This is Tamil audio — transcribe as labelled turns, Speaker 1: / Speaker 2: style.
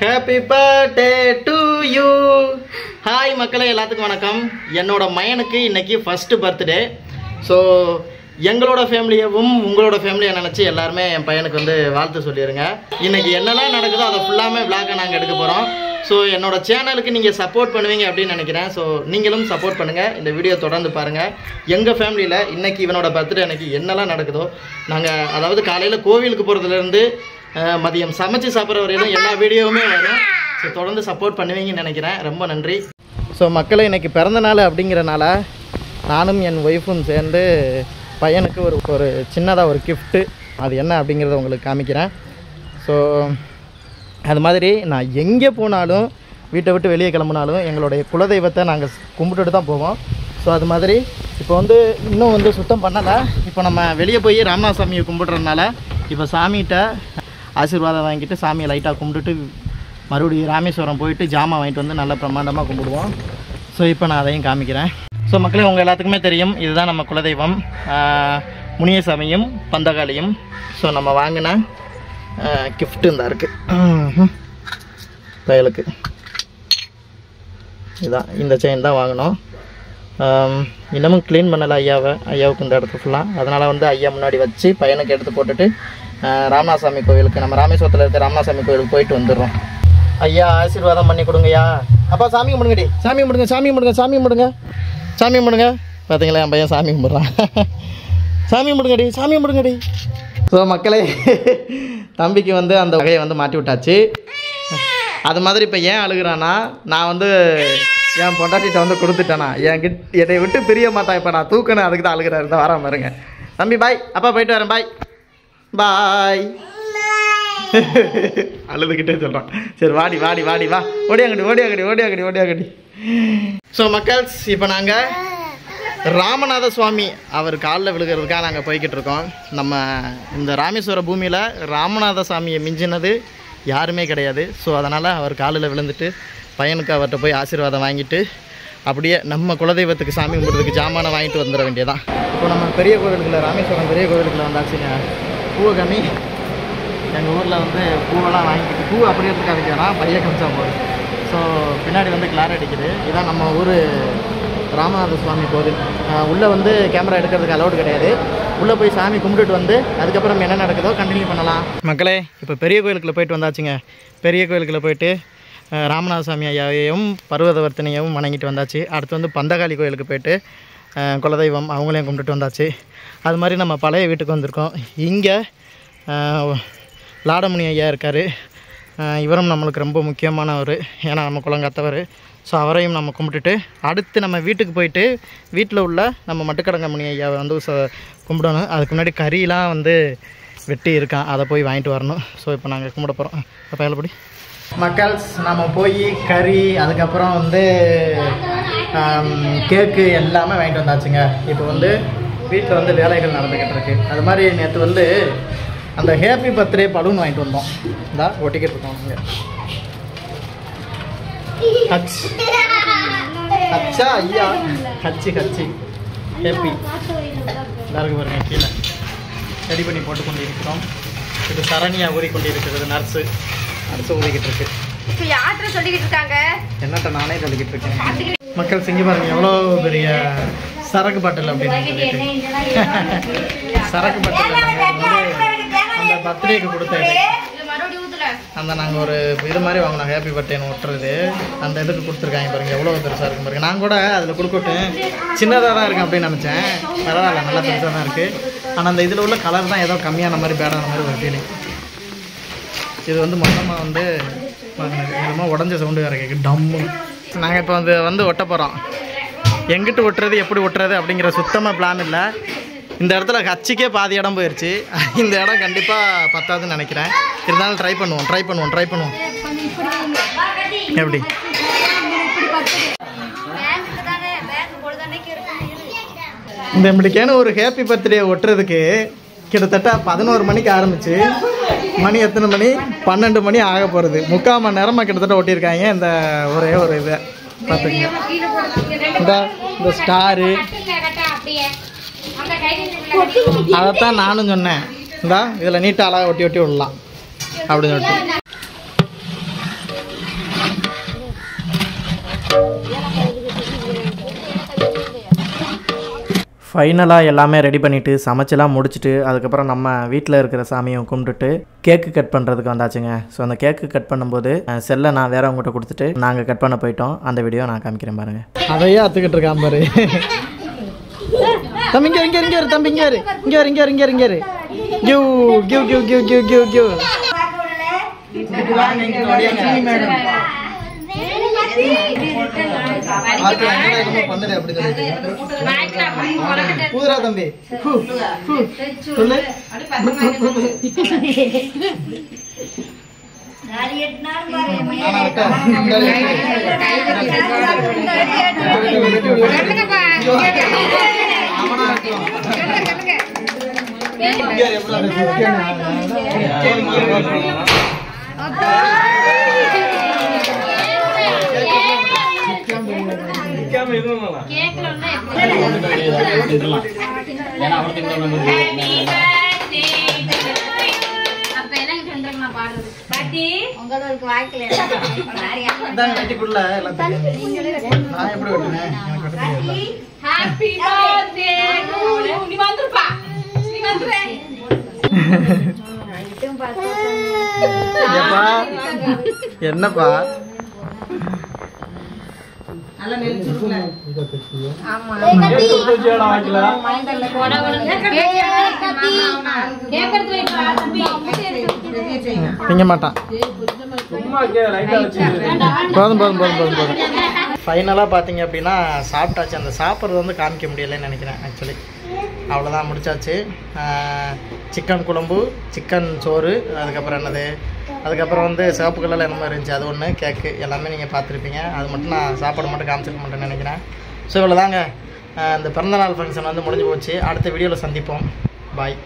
Speaker 1: Happy birthday to you. Hi மக்களே, எல்லாத்துக்கும் வணக்கம். என்னோட மயனுக்கு இன்னைக்கு ஃபர்ஸ்ட் பர்த்டே. ஸோ எங்களோட ஃபேமிலியவும் உங்களோட ஃபேமிலியை நினச்சி எல்லாருமே என் பையனுக்கு வந்து வாழ்த்து சொல்லிடுங்க. இன்னைக்கு என்னெல்லாம் நடக்குதோ அதை ஃபுல்லாமே விளாக நாங்கள் எடுக்க போகிறோம். ஸோ என்னோட சேனலுக்கு நீங்கள் சப்போர்ட் பண்ணுவீங்க அப்படின்னு நினைக்கிறேன். ஸோ நீங்களும் சப்போர்ட் பண்ணுங்கள், இந்த வீடியோ தொடர்ந்து பாருங்கள். எங்கள் ஃபேமிலியில் இன்னைக்கு இவனோட பர்த்டே அன்னைக்கு என்னெல்லாம் நடக்குதோ நாங்கள், அதாவது காலையில் கோவிலுக்கு போகிறதுலேருந்து மதியம் சமைச்சு சாப்பிட்ற வரையிலும் எல்லா வீடியோவுமே வரும். ஸோ தொடர்ந்து சப்போர்ட் பண்ணுவீங்கன்னு நினைக்கிறேன். ரொம்ப நன்றி. ஸோ மக்களே, இன்றைக்கி பிறந்த நாள் அப்படிங்கிறனால நானும் என் ஒய்ஃபும் சேர்ந்து பையனுக்கு ஒரு சின்னதாக ஒரு கிஃப்ட்டு, அது என்ன அப்படிங்கிறத உங்களுக்கு காமிக்கிறேன். ஸோ அது மாதிரி நான் எங்கே போனாலும், வீட்டை விட்டு வெளியே கிளம்புனாலும் எங்களுடைய குலதெய்வத்தை நாங்கள் கும்பிட்டுட்டு தான் போவோம். ஸோ அது மாதிரி இப்போ வந்து இன்னும் வந்து சுத்தம் பண்ணலை. இப்போ நம்ம வெளியே போய் ராமநாத சாமியை கும்பிட்றதுனால இப்போ சாமிகிட்ட ஆசீர்வாதம் வாங்கிட்டு சாமியை லைட்டாக கும்பிட்டுட்டு மறுபடியும் ராமேஸ்வரம் போயிட்டு ஜாமான் வாங்கிட்டு வந்து நல்லா பிரம்மாண்டமாக கும்பிடுவோம். ஸோ இப்போ நான் அதையும் காமிக்கிறேன். ஸோ மக்களே, உங்கள் எல்லாத்துக்குமே தெரியும், இதுதான் நம்ம குலதெய்வம் முனியசாமியும் பந்தகாளியும். ஸோ நம்ம வாங்கின கிஃப்ட்டு இந்த இருக்குது பயலுக்கு. இதுதான், இந்த செயின் தான் வாங்கினோம். இன்னமும் க்ளீன் பண்ணலை ஐயாவுக்கு இந்த இடத்து ஃபுல்லாக. அதனால் வந்து ஐயா முன்னாடி வச்சு பையனுக்கு எடுத்து போட்டுட்டு ராமநாதசாமி கோவிலுக்கு, நம்ம ராமேஸ்வரத்தில் இருக்க ராமநாதசாமி கோவிலுக்கு போயிட்டு வந்துடுறோம். ஐயா ஆசீர்வாதம் பண்ணி கொடுங்கய்யா. அப்பா சாமி கும்பிடுங்கடி, சாமி கும்பிடுங்க, சாமி கும்பிடுங்க, சாமி கும்பிடுங்க, சாமி கும்பிடுங்க. பார்த்தீங்களா, என் பையன் சாமி கும்பிட்றான். சாமி கும்பிடுங்கடி, சாமி கும்பிடுங்கடி. ஸோ மக்களே, தம்பிக்கு வந்து அந்த வகையை வந்து மாட்டி விட்டாச்சு. அது மாதிரி இப்போ ஏன் அழுகிறானா, நான் வந்து என் பொண்டாட்டிகிட்ட வந்து கொடுத்துட்டேனா, என்னை விட்டு பிரிய மாட்டான். இப்போ நான் தூக்கணும், அதுக்கு தான் அழுகிறாரு. தான் வராம பாருங்க. தம்பி பாய், அப்பா போயிட்டு வரேன், பாய் பாய். அழுதுகிட்டே சொல்கிறான். சரி வாடி வாடி வாடி வா, ஓடியாங்கடி ஓடியாங்கடி ஓடியாங்கடி ஓடியாங்கடி. ஸோ மக்கள்ஸ், இப்போ நாங்கள் ராமநாத சுவாமி அவர் காலில் விழுகிறதுக்காக நாங்கள் போய்கிட்டு இருக்கோம். நம்ம இந்த ராமேஸ்வர பூமியில் ராமநாத சாமியை மிஞ்சினது யாருமே கிடையாது. ஸோ அதனால் அவர் காலில் விழுந்துட்டு பையனுக்கு அவர்கிட்ட போய் ஆசீர்வாதம் வாங்கிட்டு அப்படியே நம்ம குலதெய்வத்துக்கு சாமி கும்பிட்றதுக்கு ஜாமானை வாங்கிட்டு வந்துட வேண்டியதான். இப்போ நம்ம பெரிய கோவிலுக்குள்ள, ராமேஸ்வரம் பெரிய கோவிலுக்குள்ள வந்தாச்சுங்க. பூவை கம்மி, எங்கள் ஊரில் வந்து பூவெல்லாம் வாங்கிட்டு, பூ அப்படி எடுத்துக்காதுக்கானா பையன் கமிச்சா போகுது. ஸோ பின்னாடி வந்து கிளார் அடிக்குது. இதான் நம்ம ஊர் ராமநாத சுவாமி கோவில். உள்ளே வந்து கேமரா எடுக்கிறதுக்கு அலௌடு கிடையாது. உள்ளே போய் சாமி கும்பிட்டுட்டு வந்து அதுக்கப்புறம் என்ன நடக்குதோ கண்டினியூ பண்ணலாம். மக்களே, இப்போ பெரிய கோயிலுக்குள்ளே போயிட்டு வந்தாச்சுங்க. பெரிய கோயிலுக்குள்ளே போயிட்டு ராமநாத சாமி ஐயாவையும் பர்வதவர்த்தனையும் வணங்கிட்டு வந்தாச்சு. அடுத்து வந்து பந்தகாளி கோயிலுக்கு போயிட்டு குலதெய்வம் அவங்களையும் கும்பிட்டுட்டு வந்தாச்சு. அது மாதிரி நம்ம பழைய வீட்டுக்கு வந்திருக்கோம். இங்கே லாடமுனி ஐயா இருக்கார். இவரும் நம்மளுக்கு ரொம்ப முக்கியமானவர், ஏன்னா நம்ம குலங்காத்தவர். ஸோ அவரையும் நம்ம கும்பிட்டுட்டு அடுத்து நம்ம வீட்டுக்கு போயிட்டு வீட்டில் உள்ள நம்ம மட்டுக்கடங்க முனி ஐயாவை வந்து கும்பிடணும். அதுக்கு முன்னாடி கறியெலாம் வந்து வெட்டி இருக்கான், அதை போய் வாங்கிட்டு வரணும். ஸோ இப்போ நாங்கள் கும்பிட போகிறோம். அப்போ எல்லப்படி மக்கள்ஸ், நம்ம போய் கறி, அதுக்கப்புறம் வந்து கேக்கு எல்லாமே வாங்கிட்டு வந்தாச்சுங்க. இப்போ வந்து வீட்டில் வந்து வேலைகள் நடந்துக்கிட்டு இருக்கு. அது மாதிரி நேற்று வந்து அந்த ஹேப்பி பர்த்டே பலூன் வாங்கிட்டு வந்தோம். இந்தா ஒட்டிக்கிட்டு இருக்கோம். இங்கே ஹச் ஹச்சா ஐயா, ஹச்சி ஹச்சி ஹேப்பி எல்லாருக்கு பாருங்க. கீழே ரெடி பண்ணி போட்டு கொண்டு இருக்கிறோம். இது சரணியா ஊறிக்கொண்டு இருக்கிறது. நர்ஸு ஊறிக்கிட்டு இருக்கு. என்னட்ட நானே சொல்லிக்கிட்டு இருக்கேன். மக்கள் செஞ்சு பாருங்க, எவ்வளோ பெரிய சரக்கு பாட்டில் அப்படின்னு சரக்கு பாட்டில் அந்த பர்த்டேக்கு கொடுத்தேன். அந்த நாங்கள் ஒரு இது மாதிரி வாங்கினோம், ஹேப்பி பர்த்டேன்னு ஒட்டுறது. அந்த இதுக்கு கொடுத்துருக்காங்க பாருங்கள், எவ்வளோ பெருசாக இருக்கும் பாருங்கள். நான் கூட அதில் கொடுக்கட்டும் சின்னதாக தான் இருக்கும் அப்படின்னு நினச்சேன். பரவாயில்ல, நல்லா பெருசாக தான் இருக்குது. ஆனால் அந்த இதில் உள்ள கலர் தான் ஏதோ கம்மியான மாதிரி, பேடான மாதிரி ஒரு ஃபீலிங். இது வந்து மொத்தமாக வந்து என்னமோ உடஞ்ச சவுண்டு வேறு கேட்கு, டம்மு. நாங்கள் இப்போ வந்து ஒட்ட போகிறோம். எங்கிட்டு ஒட்டுறது, எப்படி ஒட்டுறது அப்படிங்கிற சுத்தமாக பிளான் இல்லை. இந்த இடத்துல ஹச்சிக்கே பாதி இடம் போயிடுச்சு. இந்த இடம் கண்டிப்பாக பத்தாதுன்னு நினைக்கிறேன். இருந்தாலும் ட்ரை பண்ணுவோம். எப்படி இந்த இப்படிக்கான ஒரு ஹேப்பி பர்த்டே ஒட்டுறதுக்கு கிட்டத்தட்ட 11 மணிக்கு ஆரம்பிச்சு மணி எத்தனை மணி, 12 மணி ஆக போகிறது. 3/4 மணி நேரமாக கிட்டத்தட்ட ஒட்டியிருக்காங்க. இந்த ஒரே ஒரு இதை பார்த்துக்கங்க. இந்த ஸ்டாரு அதைத்தான் நானும் சொன்னேன். இதில் நீட்டாக அழகாக ஒட்டி விடலாம் அப்படின்னு சொல்லிட்டு ஃபைனலாக எல்லாமே ரெடி பண்ணிவிட்டு சமைச்செல்லாம் முடிச்சுட்டு அதுக்கப்புறம் நம்ம வீட்டில் இருக்கிற சாமியை கும்பிட்டுட்டு கேக்கு கட் பண்ணுறதுக்கு வந்தாச்சுங்க. ஸோ அந்த கேக்கு கட் பண்ணும்போது செல்லை நான் வேறவங்ககிட்ட கொடுத்துட்டு நாங்கள் கட் பண்ண போயிட்டோம். அந்த வீடியோ நான் காமிக்கிறேன் பாருங்கள். அதையே அத்துக்கிட்டு இருக்கான் பாரு. தம்பி இங்கே இங்கே இங்கே தம்பி இங்கே இங்கே இங்கே இங்கே இங்கே கியூ கியூ கியூ கியூ கியூ கியூ கியூ பூதுரா தம்பி சொல்லு. என்னப்பா திங்க மாட்டான். போதும் போதும் போதும் போதும் போதும். ஃபைனலாக பார்த்தீங்க அப்படின்னா சாப்பிட்டாச்சு. அந்த சாப்பிட்றது வந்து காமிக்க முடியலைன்னு நினைக்கிறேன். ஆக்சுவலி அவ்வளோதான், முடிச்சாச்சு. சிக்கன் குழம்பு, சிக்கன் சோறு, அதுக்கப்புறம் என்னது, அதுக்கப்புறம் வந்து சிவப்பு கலரில் என்ன மாதிரி இருந்துச்சு அது ஒன்று, கேக்கு எல்லாமே நீங்கள் பார்த்துருப்பீங்க. அது மட்டும் நான் சாப்பாடு மட்டும் காமிச்சிருக்க மாட்டேன்னு நினைக்கிறேன். ஸோ இவ்வளோ தாங்க இந்த பிறந்தநாள் ஃபங்க்ஷன் வந்து முடிஞ்சு போச்சு. அடுத்த வீடியோவில் சந்திப்போம். பாய்.